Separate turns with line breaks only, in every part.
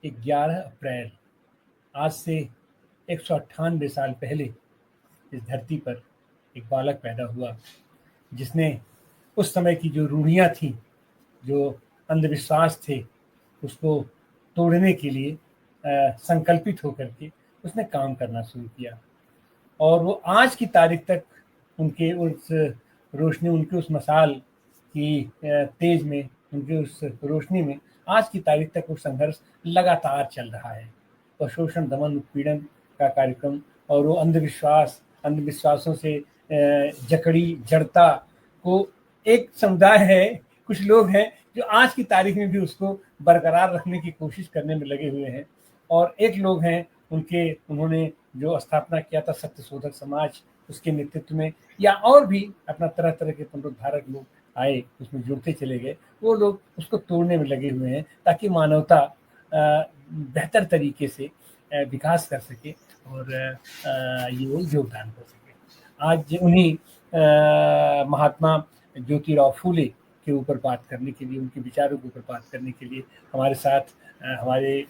11 अप्रैल, आज से 198 साल पहले इस धरती पर एक बालक पैदा हुआ, जिसने उस समय की जो रूढ़ियाँ थीं, जो अंधविश्वास थे, उसको तोड़ने के लिए संकल्पित होकर के उसने काम करना शुरू किया। और वो आज की तारीख तक उनके उस रोशनी, उनकी उस मशाल की तेज में, उनकी उस रोशनी में आज की तारीख तक वो संघर्ष लगातार चल रहा है। और शोषण, दमन, उत्पीड़न का कार्यक्रम और वो अंधविश्वासों से जकड़ी जड़ता को एक समुदाय है, कुछ लोग हैं जो आज की तारीख में भी उसको बरकरार रखने की कोशिश करने में लगे हुए हैं। और एक लोग हैं, उन्होंने जो स्थापना किया था सत्य शोधक समाज, उसके नेतृत्व में, या और भी अपना तरह तरह के पुनरुद्धारक लोग आए, उसमें जुड़ते चले गए। वो लोग उसको तोड़ने में लगे हुए हैं ताकि मानवता बेहतर तरीके से विकास कर सके और ये वो योगदान कर सके। आज उन्हीं महात्मा ज्योतिराव फूले के ऊपर बात करने के लिए, उनके विचारों के ऊपर बात करने के लिए हमारे साथ हमारे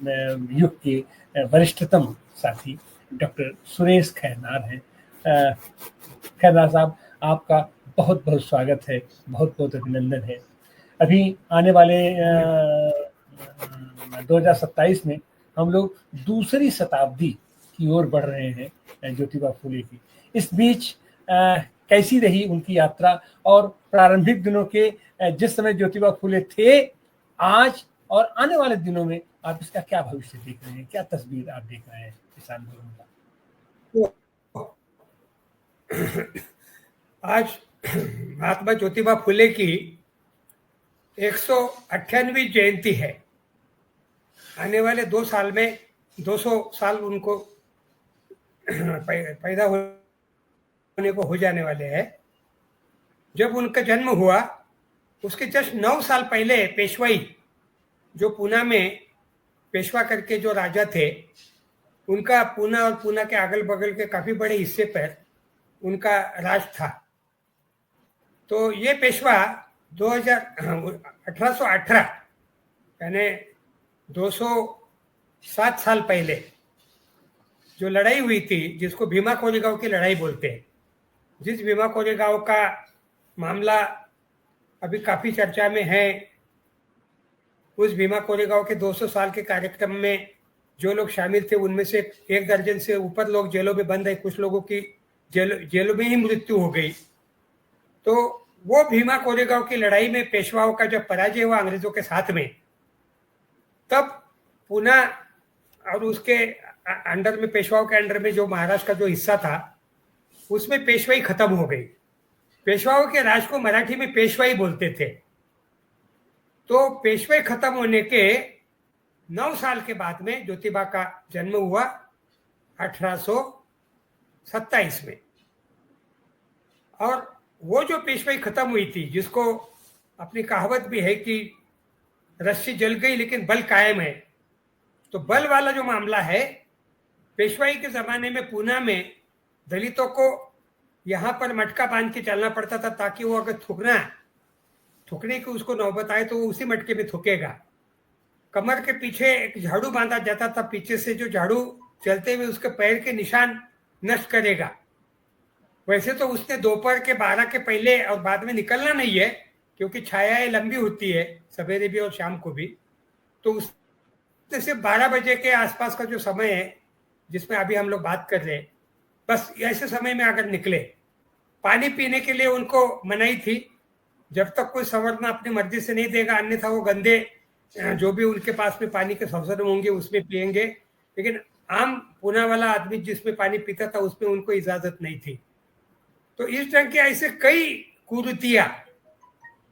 युग के वरिष्ठतम साथी डॉक्टर सुरेश खैरनार हैं। खैरनार साहब, आपका बहुत बहुत स्वागत है, बहुत बहुत अभिनंदन है। अभी आने वाले 2027 में हम लोग दूसरी शताब्दी की ओर बढ़ रहे हैं ज्योतिबा फूले की। इस बीच कैसी रही उनकी यात्रा, और प्रारंभिक दिनों के जिस समय ज्योतिबा फूले थे, आज और आने वाले दिनों में आप इसका क्या भविष्य देख रहे हैं, क्या तस्वीर आप देख रहे हैं इस आंदोलन का?
आज महात्मा ज्योतिबा फूले की 198वीं जयंती है। आने वाले 2 साल में 200 साल उनको पैदा होने को हो जाने वाले हैं। जब उनका जन्म हुआ उसके जस्ट 9 साल पहले पेशवाई, जो पूना में पेशवा करके जो राजा थे, उनका पूना और पूना के अगल बगल के काफी बड़े हिस्से पर उनका राज था। तो ये पेशवा 1818 यानी 207 साल पहले जो लड़ाई हुई थी, जिसको भीमा कोरेगांव की लड़ाई बोलते हैं, जिस भीमा कोरेगांव का मामला अभी काफी चर्चा में है, उस भीमा कोरेगांव के 200 साल के कार्यक्रम में जो लोग शामिल थे उनमें से 1 दर्जन से ऊपर लोग जेलों में बंद है, कुछ लोगों की जेलों में ही मृत्यु हो गई। तो वो भीमा कोरेगांव की लड़ाई में पेशवाओं का जब पराजय हुआ अंग्रेजों के साथ में, तब पूना और उसके अंडर में, पेशवाओं के अंडर में जो महाराष्ट्र का जो हिस्सा था, उसमें पेशवाई खत्म हो गई। पेशवाओं के राज को मराठी में पेशवाई बोलते थे। तो पेशवाई खत्म होने के 9 साल के बाद में ज्योतिबा का जन्म हुआ 1827 में। और वो जो पेशवाई खत्म हुई थी, जिसको अपनी कहावत भी है कि रस्सी जल गई लेकिन बल कायम है, तो बल वाला जो मामला है, पेशवाई के जमाने में पूना में दलितों को यहाँ पर मटका बांध के चलना पड़ता था, ताकि वो अगर थूकने की उसको नौबत आए तो वो उसी मटके में थूकेगा। कमर के पीछे एक झाड़ू बांधा जाता था, पीछे से जो झाड़ू चलते हुए उसके पैर के निशान नष्ट करेगा। वैसे तो उसने दोपहर के 12 के पहले और बाद में निकलना नहीं है, क्योंकि छायाएं लंबी होती है सवेरे भी और शाम को भी। तो उससे सिर्फ 12 बजे के आसपास का जो समय है जिसमें अभी हम लोग बात कर रहे हैं, बस ऐसे समय में अगर निकले। पानी पीने के लिए उनको मनाही थी, जब तक कोई संवरना अपनी मर्जी से नहीं देगा, अन्यथा वो गंदे जो भी उनके पास में पानी के संसाधन होंगे उसमें पिएंगे। लेकिन आम पूना वाला आदमी जिसमें पानी पीता था उसमें उनको इजाजत नहीं थी। तो इस ढंग के ऐसे कई कुरीतियां,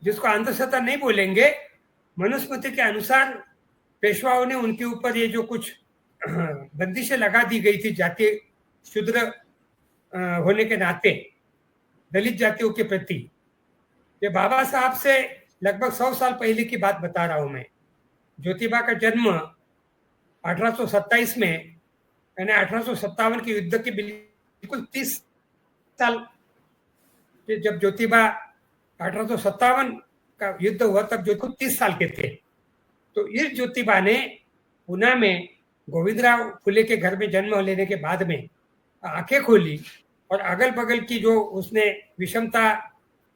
जिसको अंधश्रद्धा नहीं बोलेंगे, मनुस्मृति के अनुसार पेशवाओं ने उनके ऊपर ये जो कुछ बंदिशें लगा दी गई थी, जातीय शूद्र होने के नाते दलित जातियों के प्रति। ये बाबा साहब से लगभग 100 साल पहले की बात बता रहा हूं मैं। ज्योतिबा का जन्म 1827 में, यानी 1857 के युद्ध के बिल्कुल 30 साल, जब ज्योतिबा 1857 का युद्ध हुआ तब ज्योतिबा 30 साल के थे। तो इस ज्योतिबा ने पुणे में गोविंदराव फुले के घर में जन्म लेने के बाद में आंखें खोली और अगल बगल की जो उसने विषमता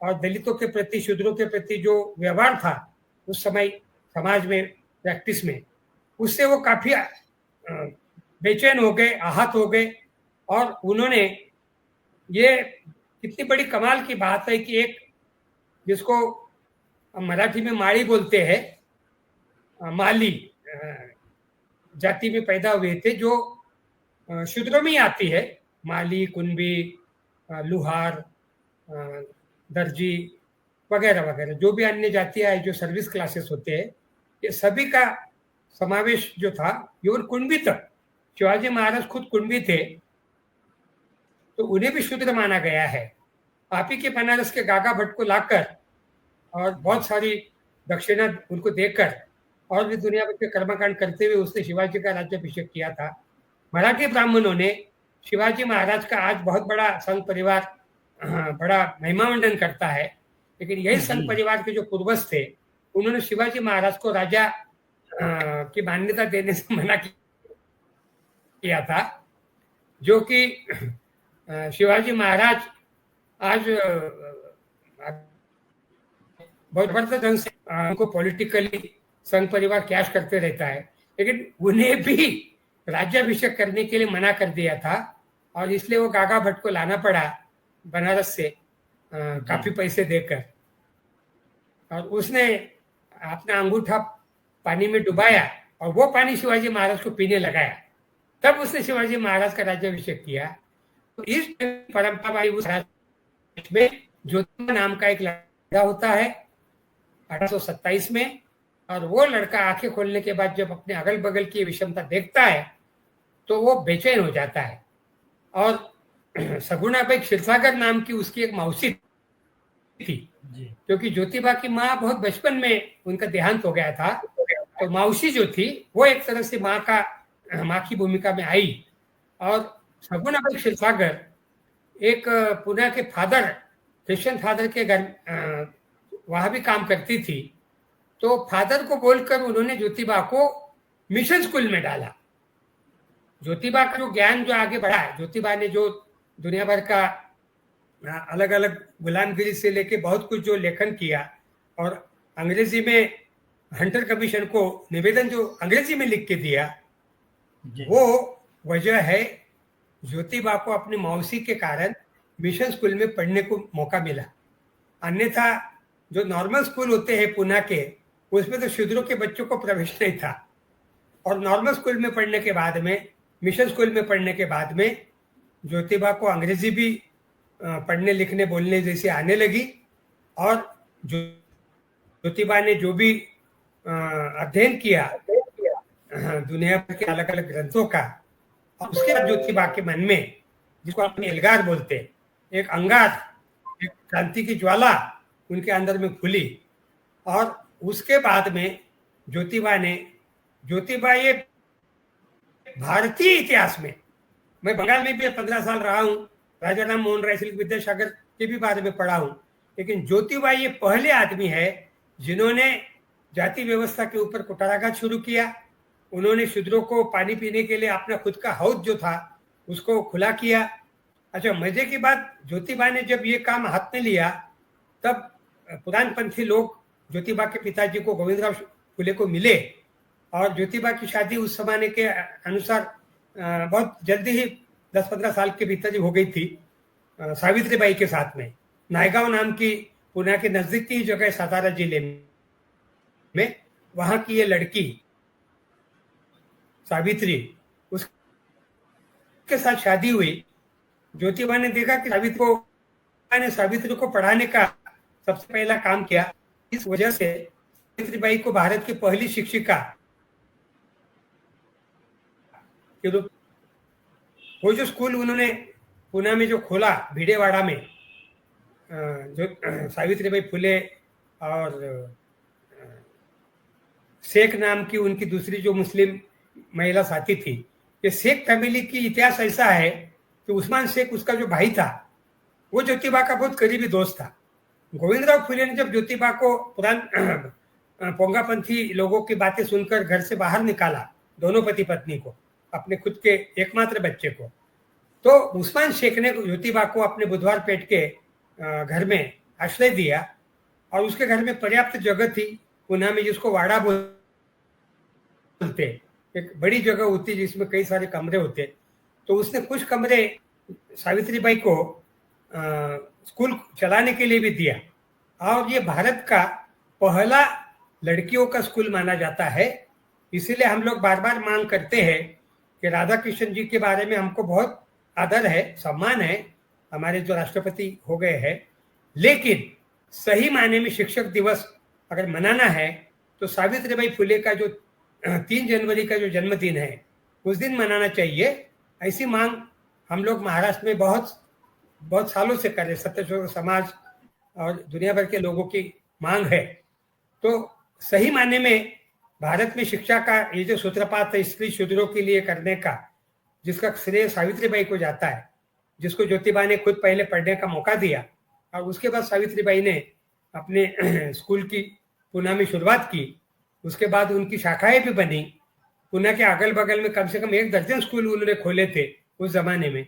और दलितों के प्रति, शूद्रों के प्रति जो व्यवहार था उस समय समाज में, प्रैक्टिस में, उससे वो काफी बेचैन हो गए, आहत हो गए। और उन्होंने, ये कितनी बड़ी कमाल की बात है कि एक जिसको मराठी में माड़ी बोलते हैं, माली जाति में पैदा हुए थे, जो शूद्रों में ही आती है, माली, कुंभी, लुहार, दर्जी वगैरह वगैरह, जो भी अन्य जातियां है, जो सर्विस क्लासेस होते हैं, ये सभी का समावेश जो था, इवन कुंभी तक। शिवाजी महाराज खुद कुंभी थे, तो उन्हें भी शूद्र माना गया है। आप ही के बनारस के गागा भट्ट को लाकर और बहुत सारी दक्षिणा उनको देकर और भी दुनिया भर के कर्मकांड करते हुए उसने शिवाजी का राज्याभिषेक किया था। मराठी ब्राह्मणों ने शिवाजी महाराज का आज बहुत बड़ा संघ परिवार बड़ा महिमामंडन करता है, लेकिन यही संघ परिवार के जो पूर्वज थे उन्होंने शिवाजी महाराज को राजा की मान्यता देने से मना किया था, जो कि शिवाजी महाराज आज बहुत जबरदस्त ढंग से उनको पॉलिटिकली संघ परिवार कैश करते रहता है, लेकिन उन्हें भी राज्याभिषेक करने के लिए मना कर दिया था और इसलिए वो गागा भट्ट को लाना पड़ा बनारस से काफी पैसे देकर। और उसने अपना अंगूठा पानी में डुबाया और वो पानी शिवाजी महाराज को पीने लगाया, तब उसने शिवाजी महाराज का राज्याभिषेक किया। तो इस परंपरा उस में ज्योतिबा नाम का एक लड़का होता है 1827 में, और वो लड़का आंखें खोलने के बाद जब अपने अगल बगल की विषमता देखता है तो वो बेचैन हो जाता है। और सगुणाबाई क्षीरसागर नाम की उसकी एक मौसी थी, क्योंकि ज्योतिबा की माँ बहुत बचपन में उनका देहांत हो गया था, तो मौसी जो थी वो एक तरह से माँ की भूमिका में आई। और सगुणाबाई क्षीरसागर एक पुणे के फादर, क्रिश्चियन फादर के घर वहां भी काम करती थी, तो फादर को बोलकर उन्होंने ज्योतिबा को मिशन स्कूल में डाला। ज्योतिबा का जो ज्ञान जो आगे बढ़ा है, ज्योतिबा ने जो दुनिया भर का अलग अलग गुलामगिरी से लेके बहुत कुछ जो लेखन किया और अंग्रेजी में हंटर कमीशन को निवेदन जो अंग्रेजी में लिख के दिया, वो वजह है ज्योतिबा को अपनी मौसी के कारण मिशन स्कूल में पढ़ने को मौका मिला। अन्यथा जो नॉर्मल स्कूल होते हैं पुणे के, उसमें तो शूद्रों के बच्चों को प्रवेश नहीं था। और नॉर्मल स्कूल में पढ़ने के बाद में, मिशन स्कूल में पढ़ने के बाद में ज्योतिबा को अंग्रेजी भी पढ़ने लिखने बोलने जैसे आने लगी। और ज्योतिबा ने जो भी अध्ययन किया दुनिया भर के अलग अलग ग्रंथों का, और उसके बाद ज्योतिबा के मन में, जिसको अपने एल्गार बोलते हैं, एक अंगार, एक क्रांति की ज्वाला उनके अंदर में खुली। और उसके बाद में ज्योतिबा ये भारतीय इतिहास में, मैं बंगाल में भी 15 साल रहा हूँ, राजा राम मोहन राय, सिल्क विद्यासागर के भी बारे में पढ़ा हूँ, लेकिन ज्योतिबा ये पहले आदमी है जिन्होंने जाति व्यवस्था के ऊपर कुटाराघात शुरू किया। उन्होंने शूद्रों को पानी पीने के लिए अपना खुद का हौद जो था उसको खुला किया। अच्छा, मजे की बात, ज्योतिबा ने जब ये काम हाथ में लिया तब पुरानपंथी लोग ज्योतिबा के पिताजी को, गोविंदराव फुले को मिले, और ज्योतिबा की शादी उस जमाने के अनुसार बहुत जल्दी ही 10-15 साल के भीतर ही हो गई थी सावित्रीबाई के साथ में। नायगांव नाम की पुणे के नजदीक की जगह सातारा जिले में, वहां की ये लड़की सावित्री, उसके साथ शादी हुई। ज्योतिबा ने देखा कि सावित्री को पढ़ाने का सबसे पहला काम किया। इस वजह से सावित्रीबाई को भारत की पहली शिक्षिका के रूप, वो जो स्कूल उन्होंने पुणे में जो खोला भिडेवाड़ा में, जो सावित्रीबाई फुले और शेख नाम की उनकी दूसरी जो मुस्लिम महिला साथी थी, ये शेख फैमिली की इतिहास ऐसा है कि उस्मान शेख, उसका जो भाई था, वो ज्योतिबा का बहुत करीबी दोस्त था। गोविंदराव फुले ने जब ज्योतिबा को पोंगापंथी लोगों की बातें सुनकर घर से बाहर निकाला, दोनों पति पत्नी को, अपने खुद के एकमात्र बच्चे को। तो उस्मान शेख ने ज्योतिबा को अपने बुधवार पेट के घर में आश्रय दिया और उसके घर में पर्याप्त जगह थी, पुणे में जिसको वाड़ा बोलते, एक बड़ी जगह होती जिसमें कई सारे कमरे होते। तो उसने कुछ कमरे सावित्रीबाई को स्कूल चलाने के लिए भी दिया। और ये भारत का पहला लड़कियों का स्कूल माना जाता है। इसीलिए हम लोग बार बार मांग करते हैं कि राधा कृष्ण जी के बारे में हमको बहुत आदर है, सम्मान है, हमारे जो राष्ट्रपति हो गए हैं, लेकिन सही मायने में शिक्षक दिवस अगर मनाना है तो सावित्रीबाई फुले का जो 3 जनवरी का जो जन्मदिन है उस दिन मनाना चाहिए। ऐसी मांग हम लोग महाराष्ट्र में बहुत सालों से कर रहे, सत्यशोधक समाज और दुनिया भर के लोगों की मांग है। तो सही मायने में भारत में शिक्षा का ये जो सूत्रपात है स्त्री शूद्रों के लिए करने का, जिसका श्रेय सावित्रीबाई को जाता है, जिसको ज्योतिबा ने खुद पहले पढ़ने का मौका दिया और उसके बाद सावित्रीबाई ने अपने स्कूल की पुणे में शुरुआत की। उसके बाद उनकी शाखाएं भी बनी। पुणे के अगल बगल में कम से कम 1 दर्जन स्कूल उन्होंने खोले थे उस जमाने में।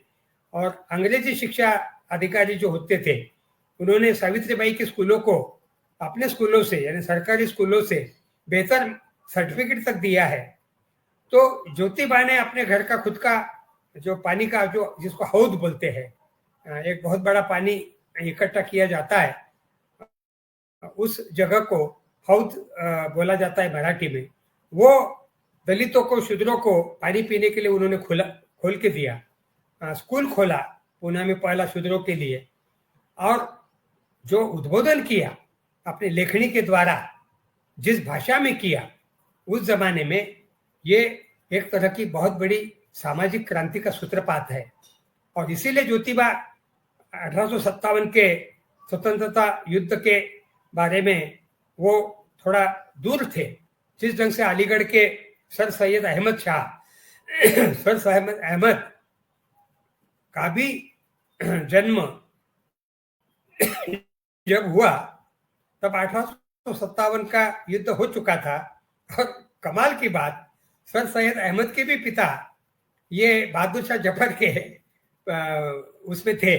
और अंग्रेजी शिक्षा अधिकारी जो होते थे उन्होंने सावित्रीबाई के स्कूलों को अपने स्कूलों से, यानी सरकारी स्कूलों से बेहतर सर्टिफिकेट तक दिया है। तो ज्योतिबा ने अपने घर का खुद का जो पानी का, जो जिसको हौद बोलते हैं, एक बहुत बड़ा पानी इकट्ठा किया जाता है, उस जगह को हौद बोला जाता है मराठी में। वो दलितों को, शूद्रों को पानी पीने के लिए उन्होंने खोल के दिया। स्कूल खोला पुणे में पहला शूद्रों के लिए। और जो उद्बोधन किया अपने लेखनी के द्वारा, जिस भाषा में किया, उस जमाने में ये एक तरह की बहुत बड़ी सामाजिक क्रांति का सूत्रपात है। और इसीलिए ज्योतिबा 1857 के स्वतंत्रता युद्ध के बारे में वो थोड़ा दूर थे। जिस ढंग से अलीगढ़ के सर सैयद अहमद शाह सर सैयद अहमद का भी जन्म जब हुआ तब 1857 का युद्ध हो चुका था। और कमाल की बात, सर सैयद अहमद के भी पिता ये बहादुर शाह जफर के उसमें थे,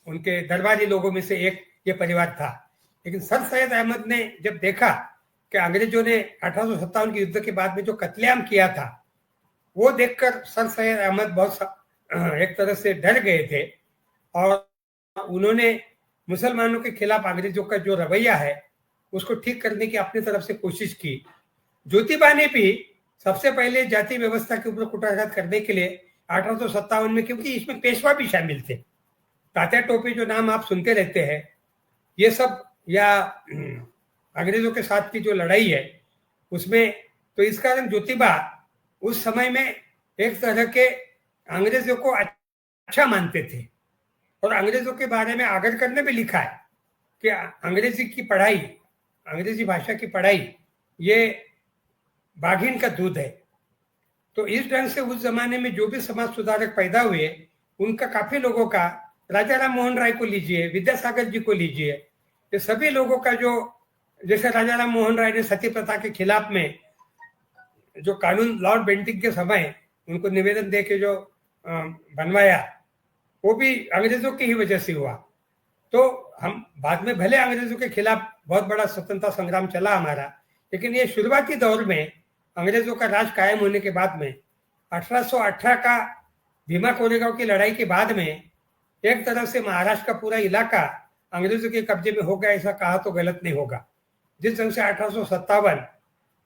उनके दरबारी लोगों में से एक ये परिवार था। लेकिन सर सैयद अहमद ने जब देखा कि अंग्रेजों ने 1857 के युद्ध के बाद में जो कत्लेआम किया था, वो देखकर सर सैयद अहमद बहुत एक तरह से डर गए थे और उन्होंने मुसलमानों के खिलाफ अंग्रेजों का जो रवैया है उसको ठीक करने की अपनी तरफ से कोशिश की। ज्योतिबा ने भी सबसे पहले जाति व्यवस्था के ऊपर कुठाराघात करने के लिए 1857 में, क्योंकि इसमें पेशवा भी शामिल थे, तात्या टोपे जो नाम आप सुनते रहते हैं, ये सब, या अंग्रेजों के साथ की जो लड़ाई है उसमें, तो इस कारण ज्योतिबा उस समय में एक तरह के अंग्रेजों को अच्छा मानते थे। और अंग्रेजों के बारे में आगर करने में लिखा है कि अंग्रेजी की पढ़ाई, अंग्रेजी भाषा की पढ़ाई ये बाघिन का दूध है। तो इस ढंग से उस जमाने में जो भी समाज सुधारक पैदा हुए उनका काफी लोगों का, राजा राम मोहन राय को लीजिए, विद्यासागर जी को लीजिए, ये सभी लोगों का जो, जैसे राजा राम मोहन राय ने सती प्रथा के खिलाफ में जो कानून लॉर्ड बेंटिंग के समय उनको निवेदन दे के जो बनवाया, वो भी अंग्रेजों की ही वजह से हुआ। तो हम बाद में भले अंग्रेजों के खिलाफ बहुत बड़ा स्वतंत्रता संग्राम चला हमारा, लेकिन ये शुरुआती दौर में अंग्रेजों का राज कायम होने के बाद में 1818 का भीमा कोरेगांव की लड़ाई के बाद में एक तरह से महाराष्ट्र का पूरा इलाका अंग्रेजों के कब्जे में हो गया, ऐसा कहा तो गलत नहीं होगा। जिस ढंग से 1857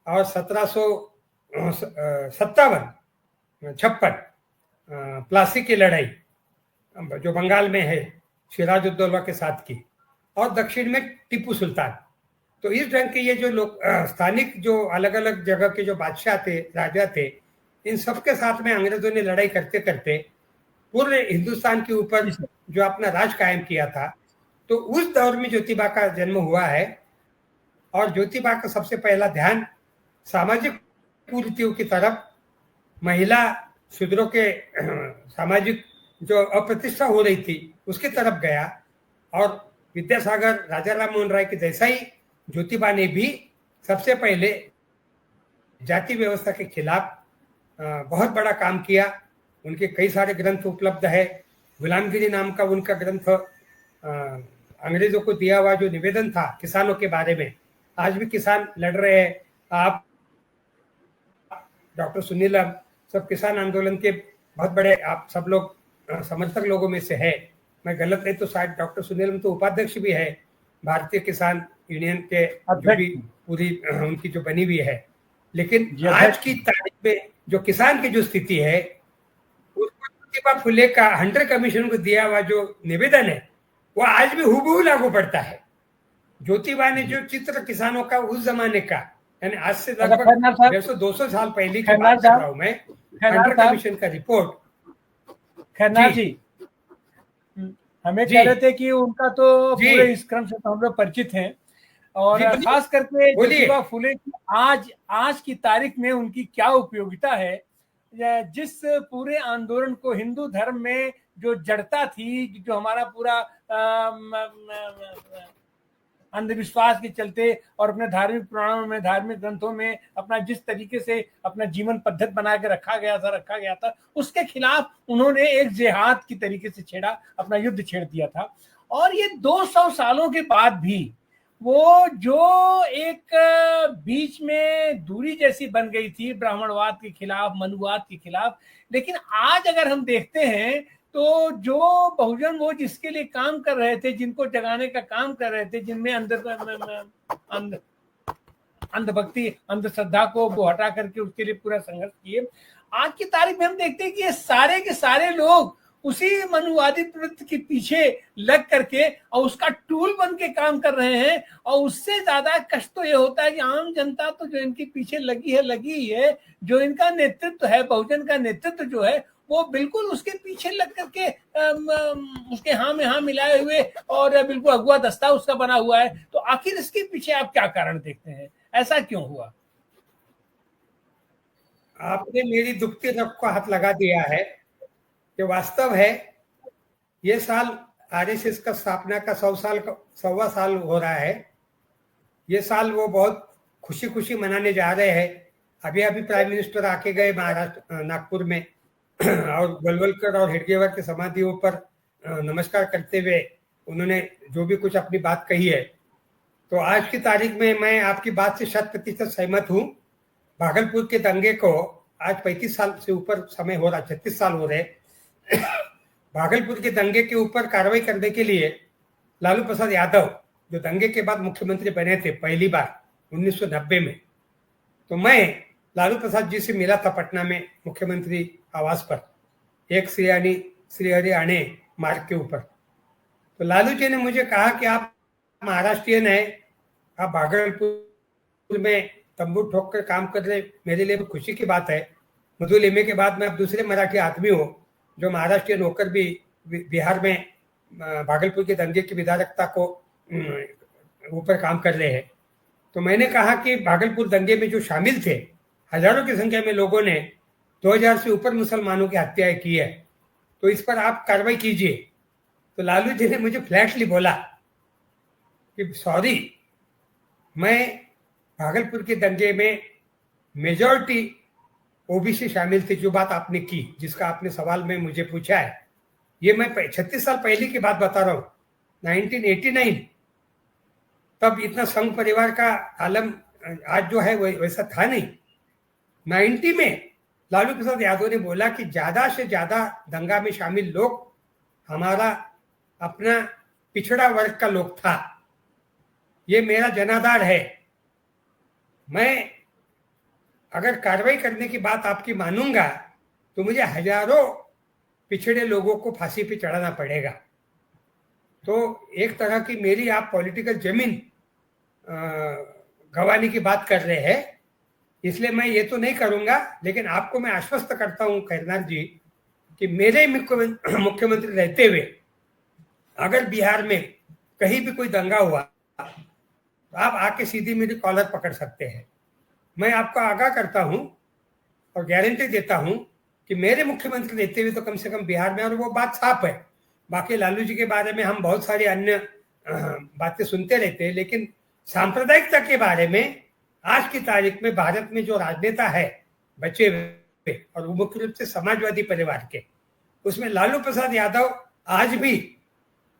और 1756 प्लासी की लड़ाई जो बंगाल में है सिराजुद्दौला के साथ की, और दक्षिण में टीपू सुल्तान, तो इस ढंग के ये जो लोग स्थानिक जो अलग अलग जगह के जो बादशाह थे, राजा थे, इन सबके साथ में अंग्रेजों ने लड़ाई करते करते पूरे हिंदुस्तान के ऊपर जो अपना राज कायम किया था। तो उस दौर में ज्योतिबा का जन्म हुआ है। और ज्योतिबा का सबसे पहला ध्यान सामाजिक कुरीतियों की तरफ, महिला शूद्रों के सामाजिक जो अप्रतिष्ठा हो रही थी उसकी तरफ गया। और विद्यासागर, राजा राम मोहन राय के जैसा ही ज्योतिबा ने भी सबसे पहले जाति व्यवस्था के खिलाफ बहुत बड़ा काम किया। उनके कई सारे ग्रंथ उपलब्ध है। गुलामगिरी नाम का उनका ग्रंथ अंग्रेजों को दिया हुआ जो निवेदन था किसानों के बारे में, आज भी किसान लड़ रहे हैं। आप डॉक्टर सुनीलम सब किसान आंदोलन के बहुत बड़े आप सब लोग समर्थक लोगों में से है। मैं गलत नहीं तो शायद डॉक्टर सुनीलम तो उपाध्यक्ष भी है भारतीय किसान यूनियन के, जो भी पूरी उनकी जो बनी हुई है। लेकिन आज की तारीख में जो किसान की जो स्थिति है, उसको ज्योतिबा फुले का हंटर कमीशन को दिया हुआ जो निवेदन है वो आज भी हूबहू लागू पड़ता है। ज्योतिबा ने जो चित्र किसानों का उस जमाने का, यानी आज से लगभग 150-200 साल पहले की बात कर रहा हूं मैं, हंटर कमीशन का रिपोर्ट।
खन्ना जी हमें कह रहे थे कि उनका तो पूरे इस क्रम से तो हम लोग परिचित हैं, और खास करके ज्योतिबा फुले की आज की तारीख में उनकी क्या उपयोगिता है। जिस पूरे आंदोलन को हिंदू धर्म में जो जड़ता थी, जो हमारा पूरा अंधविश्वास के चलते और अपने धार्मिक पुराणों में, धार्मिक ग्रंथों में अपना जिस तरीके से अपना जीवन पद्धति बना के रखा गया था, उसके खिलाफ उन्होंने एक जिहाद की तरीके से छेड़ा, अपना युद्ध छेड़ दिया था। और ये 200 सालों के बाद भी वो जो एक बीच में दूरी जैसी बन गई थी ब्राह्मणवाद के खिलाफ, मनुवाद के खिलाफ, लेकिन आज अगर हम देखते हैं तो जो बहुजन वो जिसके लिए काम कर रहे थे, जिनको जगाने का काम कर रहे थे, जिनमें अंधभक्ति, अंधश्रद्धा को वो हटा करके उसके लिए पूरा संघर्ष किए, आज की तारीख में हम देखते हैं कि ये सारे के सारे लोग उसी मनुवादी प्रवृत्ति के पीछे लग करके और उसका टूल बन के काम कर रहे हैं। और उससे ज्यादा कष्ट तो ये होता है कि आम जनता तो जो इनके पीछे लगी ही है, जो इनका नेतृत्व है, बहुजन का नेतृत्व जो है, वो बिल्कुल उसके पीछे लग करके उसके हाँ में हाँ मिलाए हुए और बिल्कुल अगुआ दस्ता उसका बना हुआ है। तो आखिर इसके पीछे आप क्या कारण देखते हैं, ऐसा क्यों हुआ?
आपने मेरी दुखती रग को हाथ लगा दिया है कि वास्तव है ये साल आरएसएस का स्थापना का 100वां साल हो रहा है। ये साल वो बहुत खुशी मनाने जा रहे हैं। अभी प्राइम मिनिस्टर आके गए महाराष्ट्र नागपुर में और गोलवलकर और हेडगेवार के समाधियों पर नमस्कार करते हुए उन्होंने जो भी कुछ अपनी बात कही है, तो आज की तारीख में मैं आपकी बात से 100% सहमत हूँ। भागलपुर के दंगे को आज 35 साल से ऊपर समय हो रहा, 36 साल हो रहे। भागलपुर के दंगे के ऊपर कार्रवाई करने के लिए लालू प्रसाद यादव जो दंगे के बाद मुख्यमंत्री बने थे पहली बार 1990 में, तो मैं लालू प्रसाद जी से मिला था पटना में मुख्यमंत्री आवास पर, एक श्री हरि आणे मार्ग के ऊपर। तो लालू जी ने मुझे कहा कि आप महाराष्ट्रियन है, आप भागलपुर में तंबू ठोक कर काम कर रहे, मेरे लिए खुशी की बात है। मधु लिमे के बाद मैं अब दूसरे मराठी आदमी हूँ जो महाराष्ट्रियन होकर भी बिहार में भागलपुर के दंगे की विधायकता को ऊपर काम कर रहे हैं। तो मैंने कहा कि भागलपुर दंगे में जो शामिल थे, हजारों की संख्या में लोगों ने 2000 से ऊपर मुसलमानों की हत्याएं की है, तो इस पर आप कार्रवाई कीजिए। तो लालू जी ने मुझे फ्लैटली बोला कि सॉरी, मैं भागलपुर के दंगे में मेजॉरिटी ओबीसी शामिल थे, जो बात आपने की, जिसका आपने सवाल में मुझे पूछा है, ये मैं 36 साल पहले की बात बता रहा हूँ, 1989। तब इतना संघ परिवार का आलम आज जो है वैसा था नहीं। 90 में लालू प्रसाद यादव ने बोला कि ज्यादा से ज्यादा दंगा में शामिल लोग हमारा अपना पिछड़ा वर्ग का लोग था, ये मेरा जनाधार है। मैं अगर कार्रवाई करने की बात आपकी मानूंगा तो मुझे हजारों पिछड़े लोगों को फांसी पे चढ़ाना पड़ेगा। तो एक तरह की मेरी आप पॉलिटिकल जमीन गंवाने की बात कर रहे हैं, इसलिए मैं ये तो नहीं करूंगा। लेकिन आपको मैं आश्वस्त करता हूं खैरनाथ जी कि मेरे मुख्यमंत्री रहते हुए अगर बिहार में कहीं भी कोई दंगा हुआ तो आप आके सीधी मेरी कॉलर पकड़ सकते हैं। मैं आपको आगाह करता हूं और गारंटी देता हूं कि मेरे मुख्यमंत्री रहते हुए तो कम से कम बिहार में, और वो बात साफ है। बाकी लालू जी के बारे में हम बहुत सारी अन्य बातें सुनते रहते हैं, लेकिन सांप्रदायिकता के बारे में आज की तारीख में भारत में जो राजनेता है बचे हुए, और वो मुख्य रूप से समाजवादी परिवार के, उसमें लालू प्रसाद यादव आज भी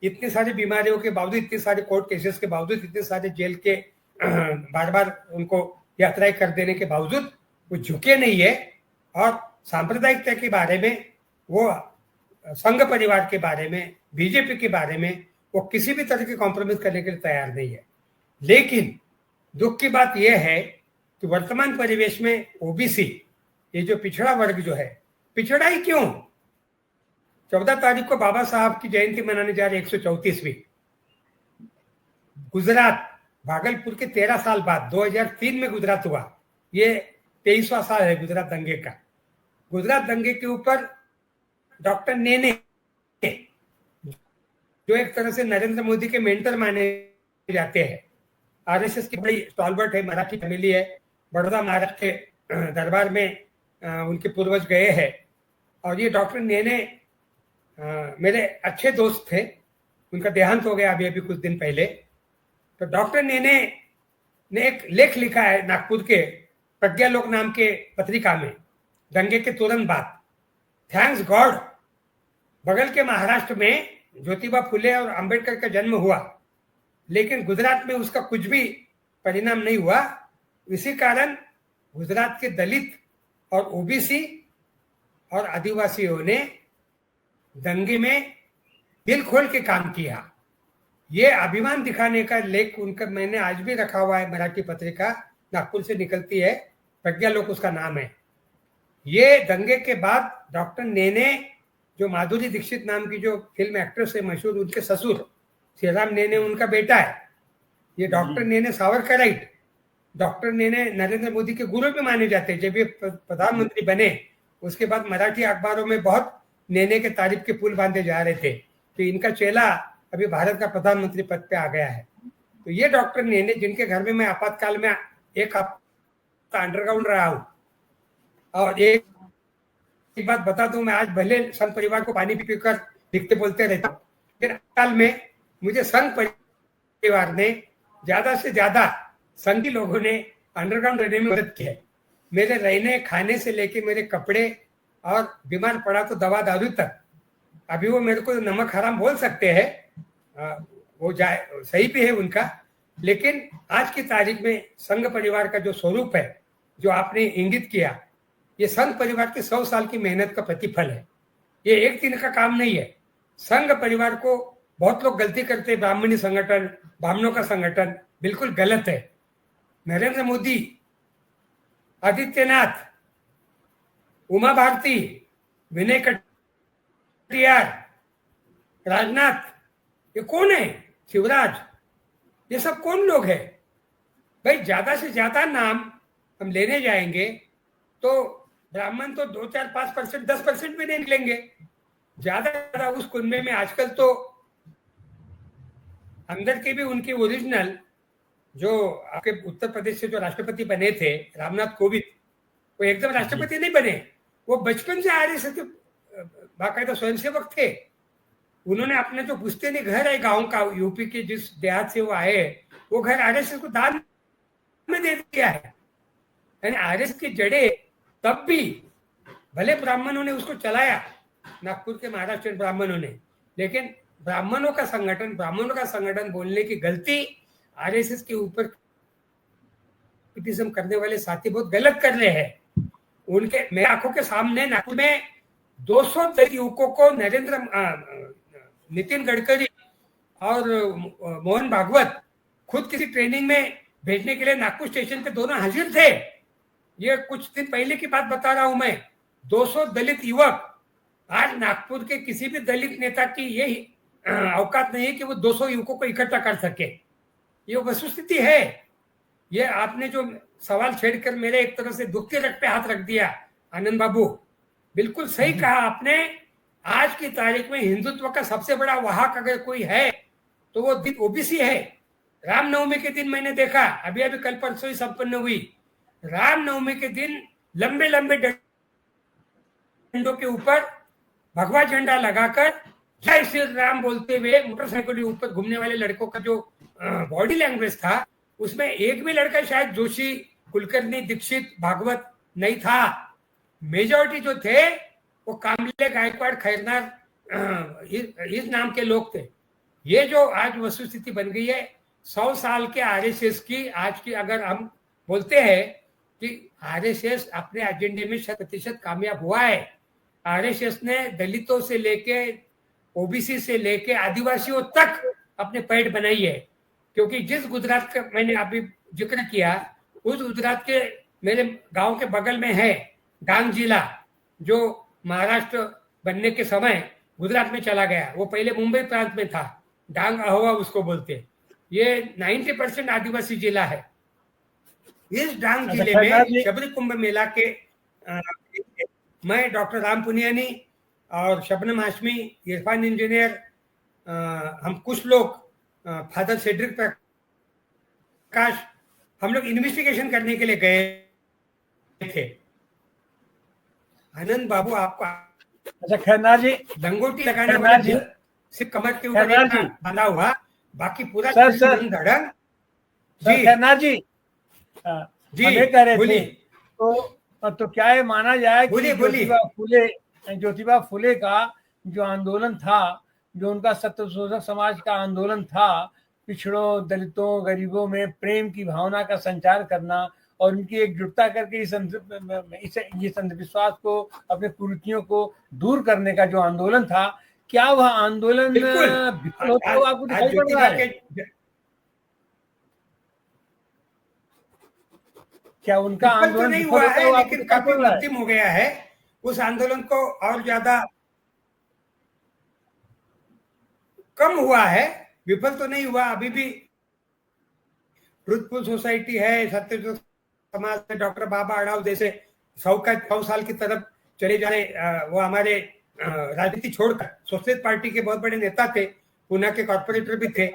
इतनी सारी बीमारियों के बावजूद, इतने सारे कोर्ट केसेस के बावजूद, इतने सारे जेल के बार बार उनको यात्राएं कर देने के बावजूद वो झुके नहीं है, और सांप्रदायिकता के बारे में, वो संघ परिवार के बारे में, बीजेपी के बारे में वो किसी भी तरह के कॉम्प्रोमाइज करने के लिए तैयार नहीं है। लेकिन दुख की बात यह है कि वर्तमान परिवेश में ओबीसी, ये जो पिछड़ा वर्ग जो है, पिछड़ा ही क्यों, 14 तारीख को बाबा साहब की जयंती मनाने जा रहे 134वीं, गुजरात भागलपुर के 13 साल बाद 2003 में गुजरात हुआ, ये 23वां साल है गुजरात दंगे का। गुजरात दंगे के ऊपर डॉक्टर नेने, जो एक तरह से नरेंद्र मोदी के मेंटर माने जाते हैं, आरएसएस की बड़ी स्टॉलवर्ट है, मराठी फैमिली है, बड़ौदा महाराष्ट्र के दरबार में उनके पूर्वज गए हैं, और ये डॉक्टर नेने मेरे अच्छे दोस्त थे, उनका देहांत हो गया अभी कुछ दिन पहले। तो डॉक्टर नेने ने एक लेख लिखा है नागपुर के प्रज्ञालोक नाम के पत्रिका में, दंगे के तुरंत बाद, थैंक्स गॉड बगल के महाराष्ट्र में ज्योतिबा फुले और अंबेडकर का जन्म हुआ, लेकिन गुजरात में उसका कुछ भी परिणाम नहीं हुआ। इसी कारण गुजरात के दलित और ओबीसी और आदिवासियों ने दंगे में दिल खोल के काम किया। ये अभिमान दिखाने का लेख उनका मैंने आज भी रखा हुआ है, मराठी पत्रिका नागपुर से निकलती है, प्रज्ञालोक उसका नाम है। ये दंगे के बाद डॉक्टर नेने, जो माधुरी दीक्षित नाम की जो फिल्म एक्ट्रेस है मशहूर, उनके ससुर श्रीराम नेने उनका बेटा है। ये डॉक्टर नेने सावरकराइट, डॉक्टर नेने नरेंद्र मोदी के गुरु भी माने जाते हैं। जब ये प्रधानमंत्री बने उसके बाद मराठी अखबारों में बहुत नेने के तारीफ के पुल बांधे जा रहे थे, तो इनका चेला अभी भारत का प्रधानमंत्री पद पे आ गया है। तो ये डॉक्टर नेने, जिनके घर में मैं आपातकाल में एक हफ्ता अंडरग्राउंड रहा हूं, और एक बात बता दूं, मैं आज भले संघ परिवार को पानी पीकर लिखते बोलते रहता हूँ, फिर काल में मुझे संघ परिवार ने ज्यादा से ज्यादा संघी लोगों ने अंडरग्राउंड रहने में मदद की है। मेरे रहने खाने से लेके मेरे कपड़े, और बीमार पड़ा तो दवा दारू तक। अभी वो मेरे को नमक हराम बोल सकते हैं, वो जाए सही भी है उनका, लेकिन आज की तारीख में संघ परिवार का जो स्वरूप है, जो आपने इंगित किया, ये संघ परिवार के 100 साल की मेहनत का प्रतिफल है। ये एक दिन का काम नहीं है। संघ परिवार को बहुत लोग गलती करते हैं, ब्राह्मणी संगठन, ब्राह्मणों का संगठन, बिल्कुल गलत है। नरेंद्र मोदी, आदित्यनाथ, उमा भारती, विनय कटियार, राजनाथ, ये कौन है, शिवराज, ये सब कौन लोग हैं भाई? ज्यादा से ज्यादा नाम हम लेने जाएंगे तो ब्राह्मण तो 2, 4, 5%, 10% भी नहीं निकलेंगे। ज्यादा उस कुनबे में आजकल तो अंदर के भी उनके ओरिजिनल, जो आपके उत्तर प्रदेश से जो राष्ट्रपति बने थे रामनाथ कोविंद, वो एकदम राष्ट्रपति नहीं बने, वो बचपन से आरएसएस के बाकायदा स्वयंसेवक थे। उन्होंने अपने जो पुश्तैनी घर है गांव का, यूपी के जिस देहात से वो आए, वो घर आरएसएस को दान में दे दिया है। यानी आरएसएस की जड़े तब भी, भले ब्राह्मणों ने उसको चलाया, नागपुर के महाराष्ट्र ब्राह्मणों ने, लेकिन ब्राह्मणों का संगठन बोलने की गलती आरएसएस के ऊपर क्रिटिसिज्म करने वाले साथी बहुत गलत कर रहे हैं। उनके मेरे आंखों के सामने नागपुर में 200 युवकों को नितिन गडकरी और मोहन भागवत खुद किसी ट्रेनिंग में भेजने के लिए नागपुर स्टेशन पे दोनों हाजिर थे। ये कुछ दिन पहले की बात बता रहा हूं मैं। 200 दलित युवक, आज नागपुर के किसी भी दलित नेता की ये औकात नहीं है कि वो 200 युवकों को इकट्ठा कर सके। ये वस्तुस्थिति है। ये आपने जो सवाल छेड़कर मेरे एक तरह से दुख के रख पे हाथ रख दिया आनंद बाबू, बिल्कुल सही कहा आपने। आज की तारीख में हिंदुत्व का सबसे बड़ा वाहक अगर कोई है तो वो ओबीसी है। रामनवमी के दिन मैंने देखा, अभी कल परसों ही संपन्न हुई, रामनवमी के दिन लंबे लंबे डंडों के ऊपर भगवा झंडा लगाकर जय श्री राम बोलते हुए मोटरसाइकिल के ऊपर घूमने वाले लड़कों का जो बॉडी लैंग्वेज था, उसमें एक भी लड़का शायद जोशी, कुलकर्णी, दीक्षित, भागवत नहीं था। मेजॉरिटी जो थे वो कामले, गायकवाड़, खैरनार इस नाम के लोग थे। ये जो आज वस्तुस्थिति बन गई है 100 साल के आरएसएस की, आज की अगर हम बोलते हैं कि आरएसएस अपने एजेंडे में 100% कामयाब हुआ है। आरएसएस ने दलितों से लेके ओबीसी से लेके आदिवासियों तक अपने पैठ बनाई है। क्योंकि जिस गुजरात का मैंने अभी जिक्र किया, उस गुजरात के मेरे गांव के बगल में है डांग जिला, जो महाराष्ट्र बनने के समय गुजरात में चला गया। वो पहले मुंबई प्रांत में था, डांग अहोवा उसको बोलते। ये 90% आदिवासी जिला है। इस डांग जिले में शबरी कुंभ मेला के मैं डॉक्टर राम पुनियानी और शबनम हाशमी, इरफान इंजीनियर, हम कुछ लोग, फादर सेड्रिक प्रकाश, हम लोग इन्वेस्टिगेशन करने के लिए गए थे। आनंद बाबू आपको
अच्छा खैरनार जी,
लंगोटी लगाने वाला सिर्फ कमर के ऊपर बंधा हुआ, बाकी पूरा धड़क।
जी खैरनार जी, हमें कह रहे थे तो क्या ये माना जाए कि ज्योतिबा फुले का जो आंदोलन था, जो उनका सत्यशोधक समाज का आंदोलन था, पिछड़ों, दलितों, गरीबों में प्रेम की भावना का संचार करना और उनकी एकजुटता करके इस अंधविश्वास को, अपने कुरीतियों को दूर करने का जो आंदोलन था, क्या वह आंदोलन विफल होता हुआ आपको दिखाई पड़ रहा है? क्या उनका आंदोलन
तो नहीं हुआ है, लेकिन काफी अंतिम हो गया है। उस आंदोलन को और ज्यादा कम हुआ है, विफल तो नहीं हुआ। अभी भी ट्रुथफुल सोसाइटी है, सत्यशोधक समाज में डॉक्टर बाबा अड़ाव जैसे 100 साल की तरफ चले जा रहे, वो हमारे राजनीति छोड़कर सोशलिस्ट पार्टी के बहुत बड़े नेता थे, पुणे के कॉर्पोरेटर भी थे।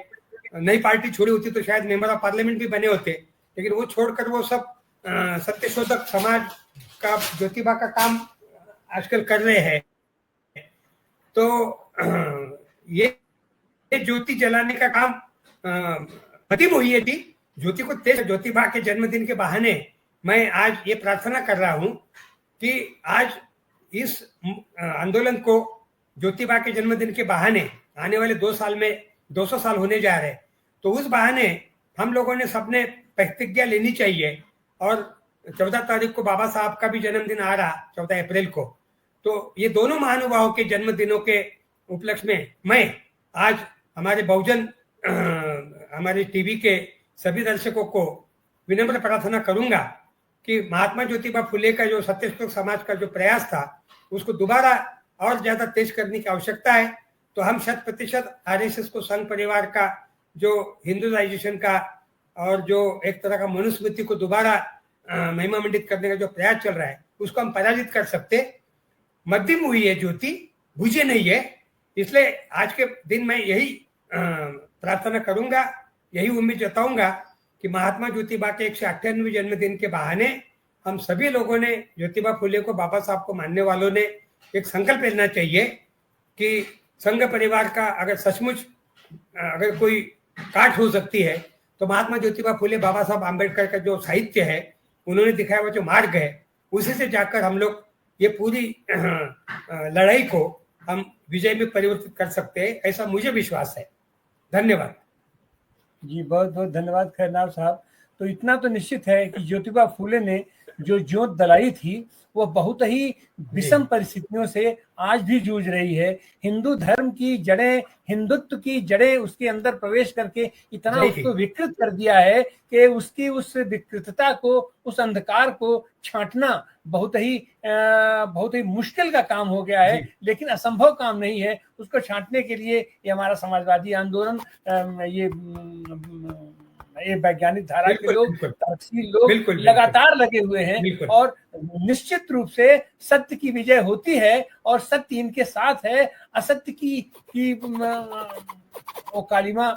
नई पार्टी छोड़ी होती तो शायद मेंबर ऑफ पार्लियामेंट भी बने होते, लेकिन वो छोड़कर वो सब सत्यशोधक समाज का, ज्योतिबा का काम आजकल कर रहे हैं। तो ये ज्योति जलाने का काम खत्म हुई है थी। ज्योति को तेज, ज्योतिबा के जन्मदिन के बहाने मैं आज ये प्रार्थना कर रहा हूं कि आज इस आंदोलन को ज्योतिबा के जन्मदिन के बहाने आने वाले 2 साल में 200 साल होने जा रहे हैं, तो उस बहाने हम लोगों ने सबने प्रतिज्ञा लेनी चाहिए। और 14 तारीख को बाबा साहब का भी जन्मदिन आ रहा, 14 अप्रैल को। तो ये दोनों महानुभावों के जन्मदिनों के उपलक्ष्य में मैं आज हमारे बहुजन, हमारे टीवी के सभी दर्शकों को विनम्र प्रार्थना करूंगा कि महात्मा ज्योतिबा फुले का जो सत्यशोधक समाज का जो प्रयास था, उसको दोबारा और ज्यादा तेज करने की आवश्यकता है। तो हम 100% आरएसएस को, संघ परिवार का जो हिंदुइजेशन का और जो एक तरह का मनुस्मृति को दोबारा महिमा मंडित करने का जो प्रयास चल रहा है, उसको हम पराजित कर सकते। मध्यम हुई है ज्योति, बुझे नहीं है। इसलिए आज के दिन मैं यही प्रार्थना करूंगा, यही उम्मीद जताऊंगा कि महात्मा ज्योतिबा के 198वें जन्मदिन के बहाने हम सभी लोगों ने, ज्योतिबा फुले को, बाबा साहब को मानने वालों ने एक संकल्प लेना चाहिए कि संघ परिवार का अगर सचमुच अगर कोई काट हो सकती है तो महात्मा ज्योतिबा फुले, बाबा साहब आम्बेडकर का जो साहित्य है, उन्होंने दिखाया हुआ जो मार्ग है, उसी से जाकर हम लोग ये पूरी लड़ाई को हम विजय में परिवर्तित कर सकते हैं, ऐसा मुझे विश्वास है। धन्यवाद
जी, बहुत बहुत धन्यवाद खैरनार साहब। तो इतना तो निश्चित है कि ज्योतिबा फुले ने जो ज्योत जलाई थी, वो बहुत ही विषम परिस्थितियों से आज भी जूझ रही है। हिंदू धर्म की जड़ें, हिंदुत्व की जड़ें उसके अंदर प्रवेश करके इतना उसको विकृत कर दिया है कि उसकी उस विकृतता को, उस अंधकार को छांटना बहुत ही मुश्किल का काम हो गया है, लेकिन असंभव काम नहीं है। उसको छांटने के लिए ये हमारा समाजवादी आंदोलन, ये वैज्ञानिक धारा के लोग, तर्कशील लोग लगातार लगे हुए हैं। और निश्चित रूप से सत्य की विजय होती है और सत्य इनके साथ है। असत्य की वो कालिमा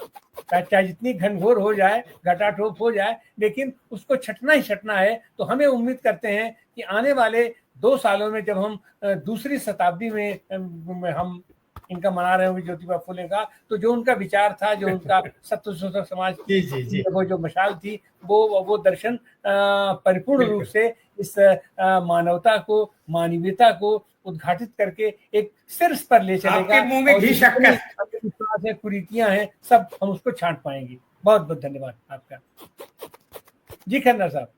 चाहे जितनी घनघोर हो जाए, घटाटोप हो जाए, लेकिन उसको छटना ही छटना है। तो हमें उम्मीद करते हैं कि आने वाले 2 सालों में, जब हम दूसरी शताब्दी में हम इनका मना रहे होंगे ज्योतिबा फुले का, तो जो उनका विचार था, जो उनका सत्य शोषक समाज
जी जी जी
वो जो मशाल थी, वो दर्शन परिपूर्ण रूप से इस मानवता को, मानवीयता को उद्घाटित करके एक शीर्ष पर ले चलेगा।
आपके मुंह में
और
घी
जितनी
शक्कर।
अंधविश्वास है, कुरीतियां हैं, सब हम उसको छांट पाएंगे। बहुत बहुत धन्यवाद आपका। जी खन्ना साहब।